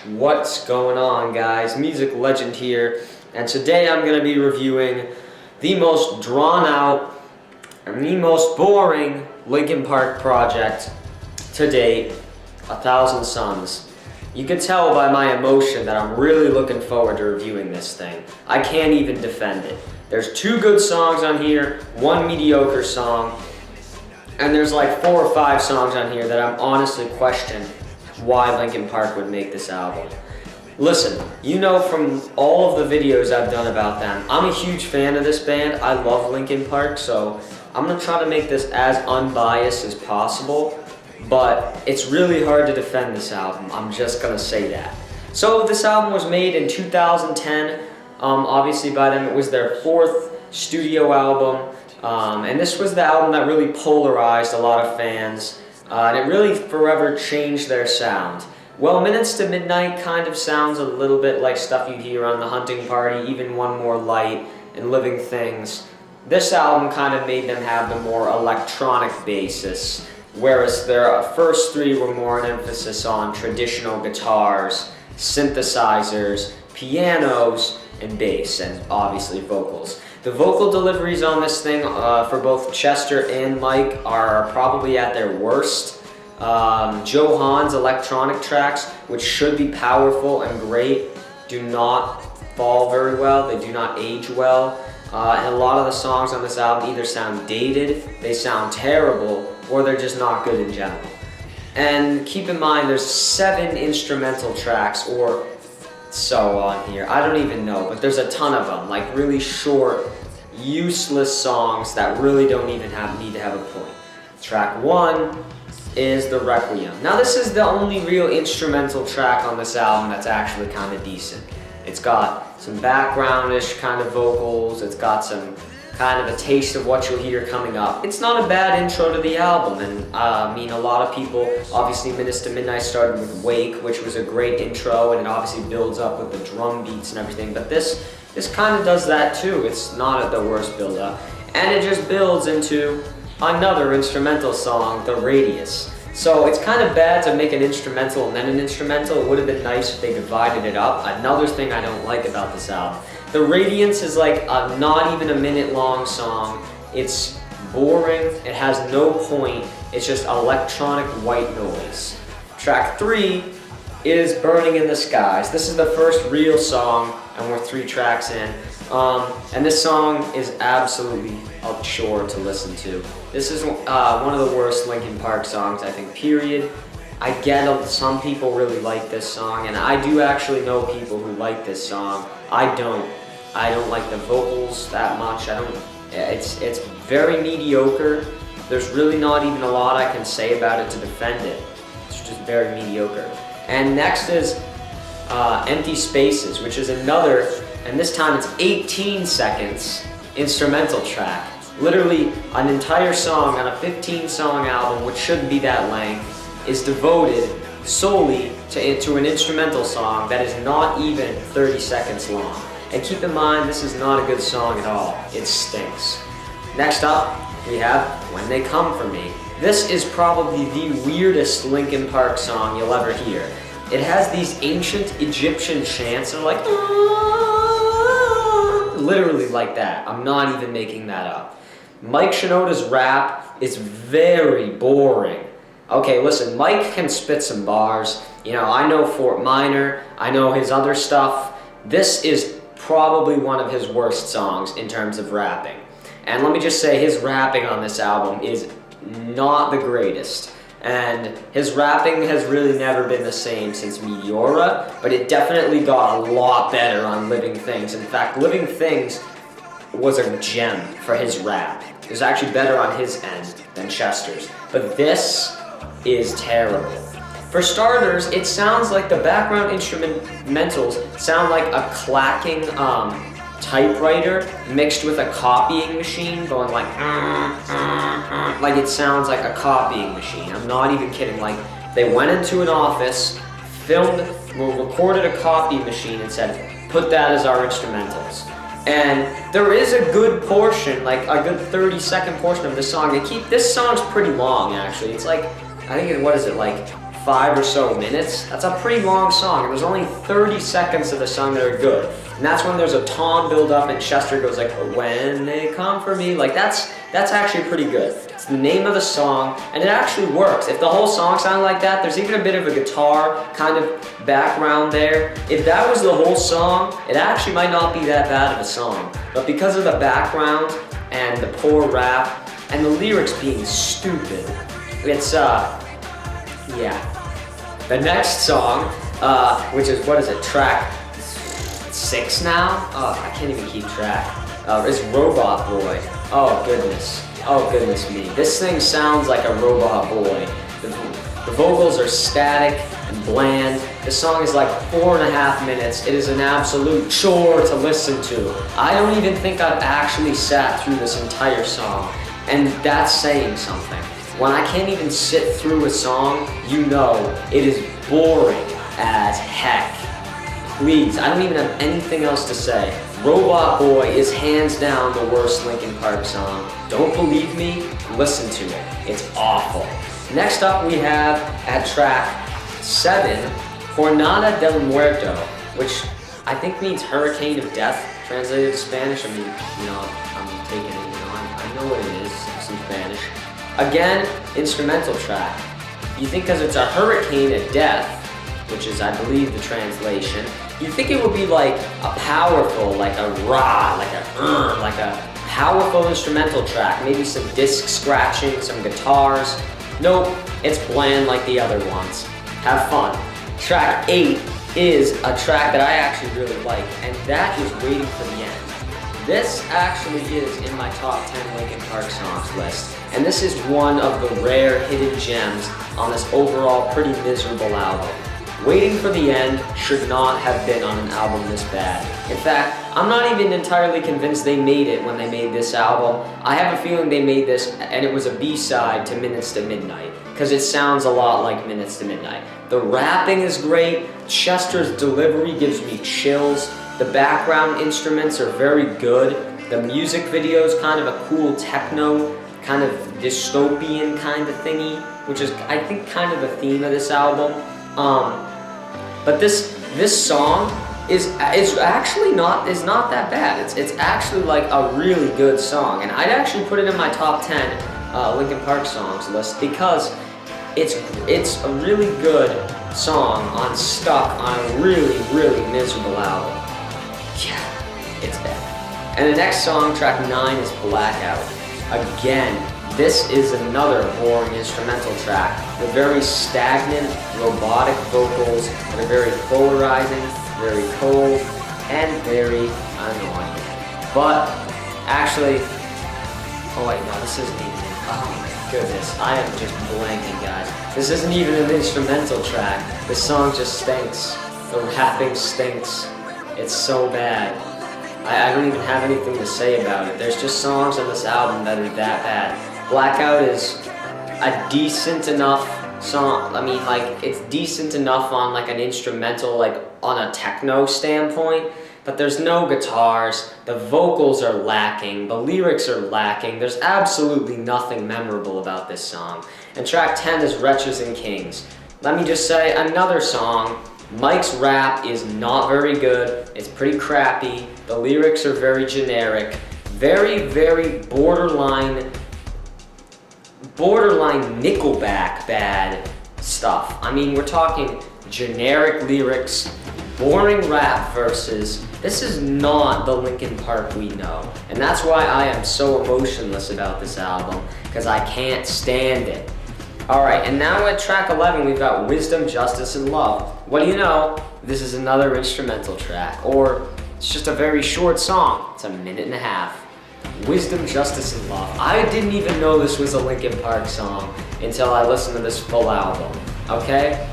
What's going on, guys? Music Legend here, and today I'm going to be reviewing the most drawn out and the most boring Linkin Park project to date, 1,000 Suns. You can tell by my emotion that I'm really looking forward to reviewing this thing. I can't even defend it. There's 2 good songs on here, 1 mediocre song, and there's like 4 or 5 songs on here that I'm honestly questioning why Linkin Park would make this album. Listen, you know from all of the videos I've done about them, I'm a huge fan of this band. I love Linkin Park, so I'm gonna try to make this as unbiased as possible, but it's really hard to defend this album. I'm just gonna say that. So this album was made in 2010. Obviously by them it was their 4th studio album, and this was the album that really polarized a lot of fans. And it really forever changed their sound. Well, Minutes to Midnight kind of sounds a little bit like stuff you'd hear on The Hunting Party, even One More Light, and Living Things. This album kind of made them have the more electronic basis, whereas their first 3 were more an emphasis on traditional guitars, synthesizers, pianos, and bass, and obviously vocals. The vocal deliveries on this thing for both Chester and Mike are probably at their worst. Joe Hahn's electronic tracks, which should be powerful and great, do not fall very well. They do not age well. And a lot of the songs on this album either sound dated, they sound terrible, or they're just not good in general. And keep in mind, there's 7 instrumental tracks or so on here. I don't even know, but there's a ton of them, like really short, useless songs that really don't even need to have a point. Track 1 is the Requiem. Now this is the only real instrumental track on this album that's actually kind of decent. It's got some backgroundish kind of vocals, it's got some kind of a taste of what you'll hear coming up. It's not a bad intro to the album, and I mean, a lot of people, obviously Minutes to Midnight started with Wake, which was a great intro, and it obviously builds up with the drum beats and everything, but this kind of does that too. It's not at the worst build up, and it just builds into another instrumental song, The Radius. So it's kind of bad to make an instrumental and then an instrumental. It would have been nice if they divided it up. Another thing I don't like about this album, The Radiance is like a not even a minute long song. It's boring, it has no point, it's just electronic white noise. Track 3 is Burning in the Skies. This is the first real song, and we're 3 tracks in. And this song is absolutely a chore to listen to. This is one of the worst Linkin Park songs, I think, period. I get some people really like this song, and I do actually know people who like this song. I don't like the vocals that much. It's very mediocre. There's really not even a lot I can say about it to defend it. It's just very mediocre. And next is Empty Spaces, which is another, and this time it's 18 seconds, instrumental track. Literally an entire song on a 15-song album, which shouldn't be that length, is devoted solely to an instrumental song that is not even 30 seconds long. And keep in mind, this is not a good song at all. It stinks. Next up, we have When They Come For Me. This is probably the weirdest Linkin Park song you'll ever hear. It has these ancient Egyptian chants that are like, literally like that. I'm not even making that up. Mike Shinoda's rap is very boring. Okay, listen, Mike can spit some bars. You know, I know Fort Minor, I know his other stuff. This is probably one of his worst songs in terms of rapping. And let me just say, his rapping on this album is not the greatest. And his rapping has really never been the same since Meteora, but it definitely got a lot better on Living Things. In fact, Living Things was a gem for his rap. It was actually better on his end than Chester's. But this is terrible. For starters, it sounds like the background instrumentals sound like a clacking typewriter mixed with a copying machine going like it sounds like a copying machine. I'm not even kidding. Like, they went into an office, recorded a copy machine and said, put that as our instrumentals. And there is a good portion, like a good 30-second portion of the song. This song's pretty long, actually. It's like, I think, what is it, like 5 or so minutes. That's a pretty long song, and there's only 30 seconds of the song that are good. And that's when there's a tom build up and Chester goes like, when they come for me. Like that's actually pretty good. It's the name of the song, and it actually works. If the whole song sounded like that, there's even a bit of a guitar kind of background there. If that was the whole song, it actually might not be that bad of a song. But because of the background and the poor rap and the lyrics being stupid, it's yeah. The next song, which is, what is it, track 6 now? Oh, I can't even keep track. Is Robot Boy. Oh goodness me. This thing sounds like a robot boy. The vocals are static and bland. The song is like 4.5 minutes. It is an absolute chore to listen to. I don't even think I've actually sat through this entire song, and that's saying something. When I can't even sit through a song, you know it is boring as heck. Please, I don't even have anything else to say. Robot Boy is hands down the worst Linkin Park song. Don't believe me? Listen to it. It's awful. Next up we have at track 7, Jornada del Muerto, which I think means Hurricane of Death, translated to Spanish. I mean, I'm taking it, I know what it is, some Spanish. Again, instrumental track. You think because it's a hurricane of death, which is, I believe, the translation, you think it would be like a powerful, like a rah, like a powerful instrumental track, maybe some disc scratching, some guitars. Nope, it's bland like the other ones. Have fun. Track 8 is a track that I actually really like, and that is Waiting for the End. This actually is in my top 10 Linkin Park songs list, and this is one of the rare hidden gems on this overall pretty miserable album. Waiting for the End should not have been on an album this bad. In fact, I'm not even entirely convinced they made it when they made this album. I have a feeling they made this and it was a B-side to Minutes to Midnight, because it sounds a lot like Minutes to Midnight. The rapping is great, Chester's delivery gives me chills, the background instruments are very good, the music video is kind of a cool techno, kind of dystopian kind of thingy, which is, I think, kind of the theme of this album. But this song is actually not that bad. It's actually like a really good song, and I'd actually put it in my top 10 Linkin Park songs list because it's a really good song stuck on a really miserable album. Yeah, it's bad. And the next song, track 9, is Blackout. Again, this is another boring instrumental track with very stagnant, robotic vocals that are very polarizing, very cold, and very annoying. But, actually, oh wait, no, this isn't even, oh my goodness, I am just blanking, guys. This isn't even an instrumental track. This song just stinks. The rapping stinks. It's so bad. I don't even have anything to say about it. There's just songs on this album that are that bad. Blackout is a decent enough song. I mean, like, it's decent enough on like an instrumental, like on a techno standpoint, but there's no guitars, the vocals are lacking, the lyrics are lacking, there's absolutely nothing memorable about this song. And track 10 is Wretches and Kings. Let me just say, another song, Mike's rap is not very good, it's pretty crappy, the lyrics are very generic, very borderline Nickelback bad stuff. I mean, we're talking generic lyrics, boring rap verses. This is not the Linkin Park we know. And that's why I am so emotionless about this album, because I can't stand it. Alright, and now at track 11 we've got Wisdom, Justice, and Love. What do you know? This is another instrumental track, or it's just a very short song. It's 1.5 minutes. Wisdom, Justice, and Love. I didn't even know this was a Linkin Park song until I listened to this full album, okay?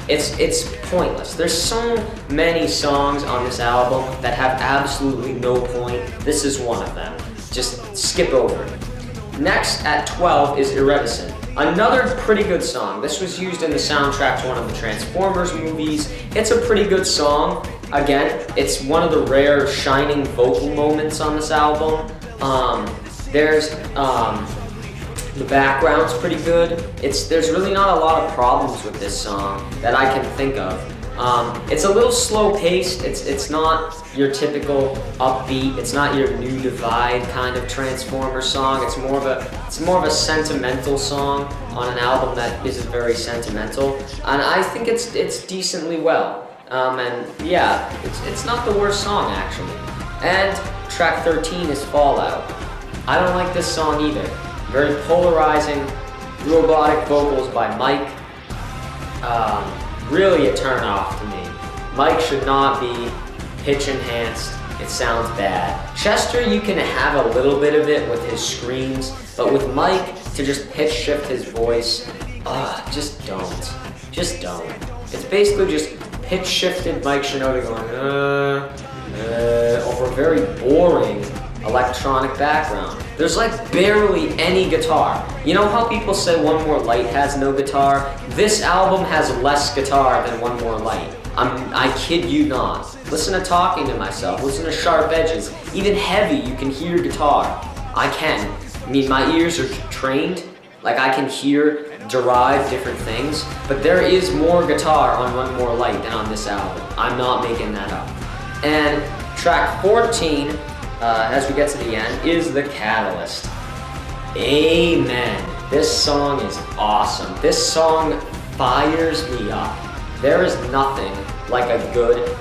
It's pointless. There's so many songs on this album that have absolutely no point. This is one of them. Just skip over it. Next, at 12, is Iridescent. Another pretty good song. This was used in the soundtrack to one of the Transformers movies. It's a pretty good song. Again, it's one of the rare shining vocal moments on this album. The background's pretty good. There's really not a lot of problems with this song that I can think of. It's a little slow paced. It's not your typical upbeat. It's not your New Divide kind of Transformer song. It's more of a sentimental song on an album that isn't very sentimental. And I think it's decently well. And yeah, it's not the worst song actually. And track 13 is Fallout. I don't like this song either. Very polarizing, robotic vocals by Mike. Really a turn off to me. Mike should not be pitch enhanced. It sounds bad. Chester, you can have a little bit of it with his screams, but with Mike, to just pitch shift his voice, just don't. Just don't. It's basically just pitch shifted Mike Shinoda going, over a very boring electronic background. There's like barely any guitar. You know how people say One More Light has no guitar? This album has less guitar than One More Light. I kid you not. Listen to Talking to Myself, listen to Sharp Edges. Even Heavy, you can hear guitar. I can. I mean, my ears are trained. Like I can derive different things, but there is more guitar on One More Light than on this album. I'm not making that up. And track 14, as we get to the end, is The Catalyst. Amen. This song is awesome. This song fires me up. There is nothing like a good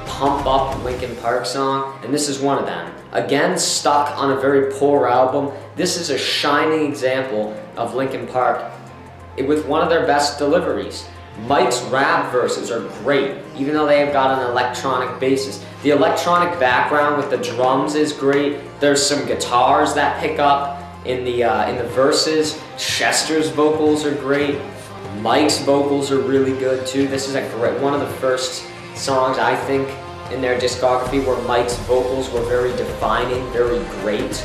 pump-up Linkin Park song, and this is one of them. Again, stuck on a very poor album. This is a shining example of Linkin Park with one of their best deliveries. Mike's rap verses are great, even though they have got an electronic basis. The electronic background with the drums is great. There's some guitars that pick up in the verses. Chester's vocals are great. Mike's vocals are really good too. This is one of the first songs I think in their discography where Mike's vocals were very defining, very great.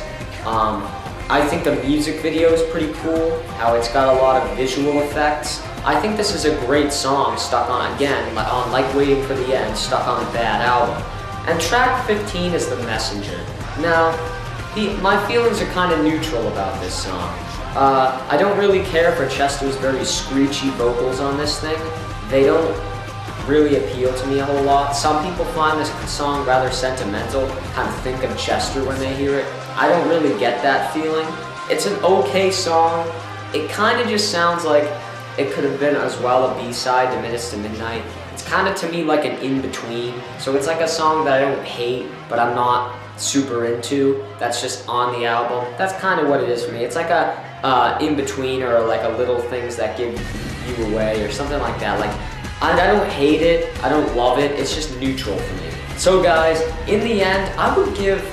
I think the music video is pretty cool, how it's got a lot of visual effects. I think this is a great song stuck on, again, on Like Waiting for the End, stuck on a bad album. And track 15 is The Messenger. Now, my feelings are kind of neutral about this song. I don't really care for Chester's very screechy vocals on this thing. They don't really appeal to me a whole lot. Some people find this song rather sentimental, kind of think of Chester when they hear it. I don't really get that feeling. It's an okay song. It kind of just sounds like it could have been as well a B-side to Minutes to Midnight. It's kind of to me like an in-between. So it's like a song that I don't hate, but I'm not super into. That's just on the album. That's kind of what it is for me. It's like a in-between, or like a little things that give you away or something like that. Like I don't hate it, I don't love it, it's just neutral for me. So guys, in the end, I would give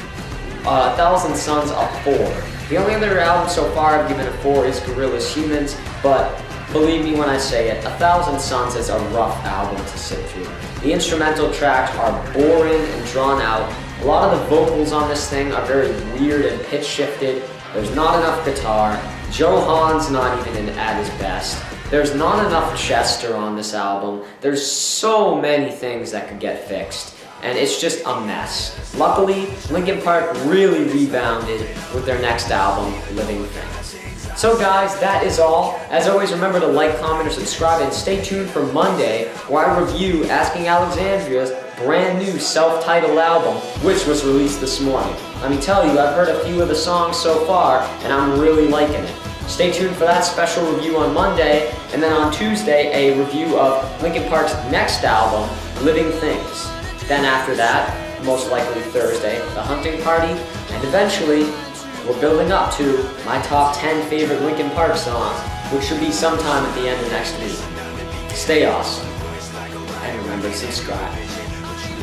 1,000 Suns a 4. The only other album so far I've given a 4 is Gorillaz Humans, but believe me when I say it, 1,000 Suns is a rough album to sit through. The instrumental tracks are boring and drawn out. A lot of the vocals on this thing are very weird and pitch shifted. There's not enough guitar. Joe Hahn's not even at his best. There's not enough Chester on this album. There's so many things that could get fixed, and it's just a mess. Luckily, Linkin Park really rebounded with their next album, Living Things. So guys, that is all. As always, remember to like, comment, or subscribe, and stay tuned for Monday, where I review Asking Alexandria's brand new self-titled album, which was released this morning. Let me tell you, I've heard a few of the songs so far, and I'm really liking it. Stay tuned for that special review on Monday, and then on Tuesday, a review of Linkin Park's next album, Living Things. Then after that, most likely Thursday, The Hunting Party, and eventually, we're building up to my top 10 favorite Linkin Park songs, which should be sometime at the end of next week. Stay awesome, and remember to subscribe.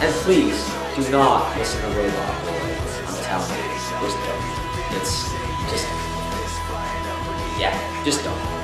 And please, do not listen to Robot Boy. I'm telling you, just don't. It's just... yeah, just don't.